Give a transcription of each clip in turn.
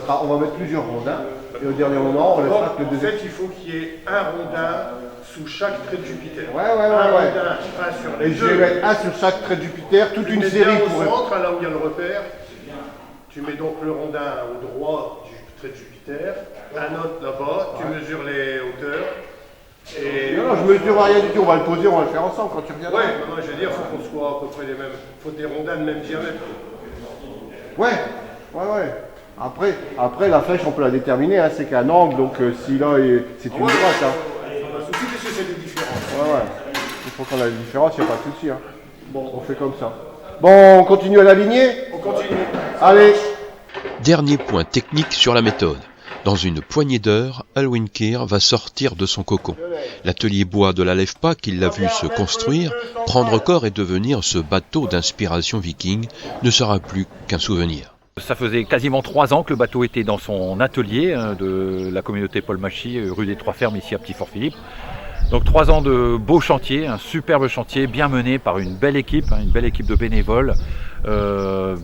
On va mettre plusieurs rondins et au dernier moment, on laissera que En fait, il faut qu'il y ait un rondin sous chaque trait de Jupiter. Ouais. Un rondin, un sur les Et deux. je vais mettre un sur chaque trait de Jupiter, toute une série Au pour... centre, là où il y a le repère, tu mets donc le rondin au droit du trait de Jupiter, un autre là-bas, tu mesures les hauteurs. Et... Non, je mesure rien du tout, on va le poser, on va le faire ensemble quand tu reviendras. Ouais, moi je veux dire, il faut qu'on soit à peu près les mêmes. Il faut des rondins de même diamètre. Ouais. Après, la flèche, on peut la déterminer, hein, c'est qu'un angle, donc si là, c'est une droite. Hein. Pas de souci, parce que c'est des différences. Ouais. Il faut qu'on ait la différence, il n'y a pas de souci. Hein. Bon, on fait comme ça. Bon, on continue à l'aligner? On continue. Allez. Dernier point technique sur la méthode. Dans une poignée d'heures, Alwyn Keir va sortir de son cocon. L'atelier bois de la l'ALEFPA, qui l'a vu se construire, prendre corps et devenir ce bateau d'inspiration viking, ne sera plus qu'un souvenir. Ça faisait quasiment 3 ans que le bateau était dans son atelier de la communauté Paul Machy, rue des Trois Fermes, ici à Petit-Fort-Philippe. Donc 3 ans de beaux chantiers, un superbe chantier bien mené par une belle équipe de bénévoles,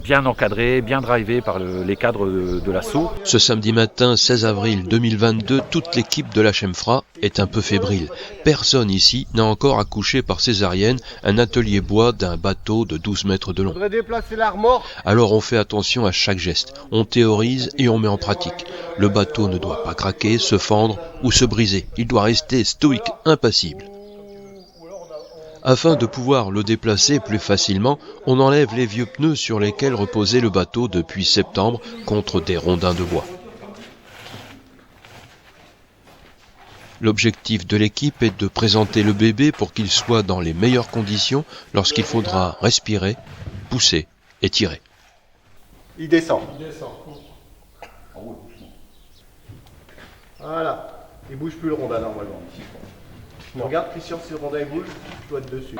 bien encadré, bien drivé par les cadres de l'assaut. Ce samedi matin 16 avril 2022, toute l'équipe de la Chemfra est un peu fébrile. Personne ici n'a encore accouché par césarienne un atelier bois d'un bateau de 12 mètres de long. On va déplacer la remorque. Alors on fait attention à chaque geste, on théorise et on met en pratique. Le bateau ne doit pas craquer, se fendre ou se briser. Il doit rester stoïque, impassible. Afin de pouvoir le déplacer plus facilement, on enlève les vieux pneus sur lesquels reposait le bateau depuis septembre contre des rondins de bois. L'objectif de l'équipe est de présenter le bébé pour qu'il soit dans les meilleures conditions lorsqu'il faudra respirer, pousser et tirer. Il descend. Voilà. Il bouge plus le rondin normalement. Regarde Christian, si le rondin bouge, je dois être dessus.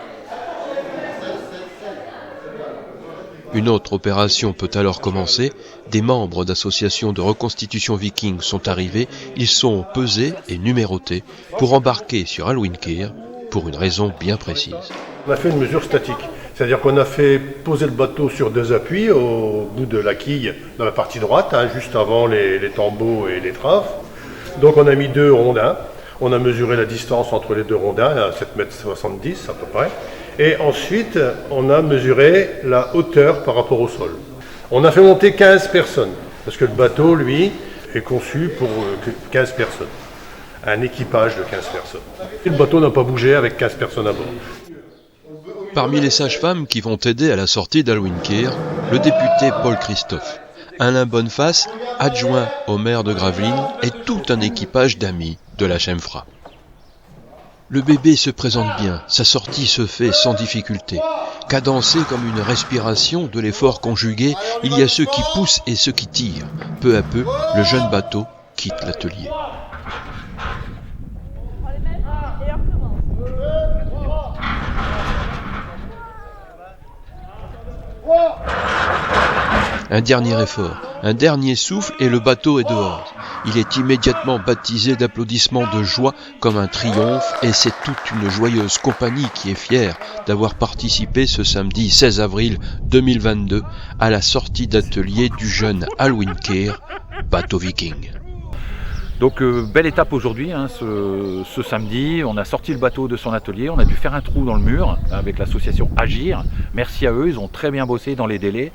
Une autre opération peut alors commencer. Des membres d'associations de reconstitution viking sont arrivés. Ils sont pesés et numérotés pour embarquer sur Alwyn Keir pour une raison bien précise. On a fait une mesure statique, c'est-à-dire qu'on a fait poser le bateau sur 2 appuis au bout de la quille dans la partie droite, juste avant les tambours et les traves. Donc on a mis 2 rondins. On a mesuré la distance entre les 2 rondins, à 7,70 m à peu près. Et ensuite, on a mesuré la hauteur par rapport au sol. On a fait monter 15 personnes, parce que le bateau, lui, est conçu pour 15 personnes. Un équipage de 15 personnes. Et le bateau n'a pas bougé avec 15 personnes à bord. Parmi les sages-femmes qui vont aider à la sortie d'Alwyn Keir, le député Paul Christophe, Alain Bonneface, adjoint au maire de Gravelines, et tout un équipage d'amis de la Chemfra. Le bébé se présente bien, sa sortie se fait sans difficulté. Cadencé comme une respiration de l'effort conjugué, il y a ceux qui poussent et ceux qui tirent. Peu à peu, le jeune bateau quitte l'atelier. Un dernier effort, un dernier souffle et le bateau est dehors. Il est immédiatement baptisé d'applaudissements de joie comme un triomphe et c'est toute une joyeuse compagnie qui est fière d'avoir participé ce samedi 16 avril 2022 à la sortie d'atelier du jeune Alwyn Keir, bateau viking. Donc belle étape aujourd'hui, ce samedi, on a sorti le bateau de son atelier, on a dû faire un trou dans le mur avec l'association Agir. Merci à eux, ils ont très bien bossé dans les délais.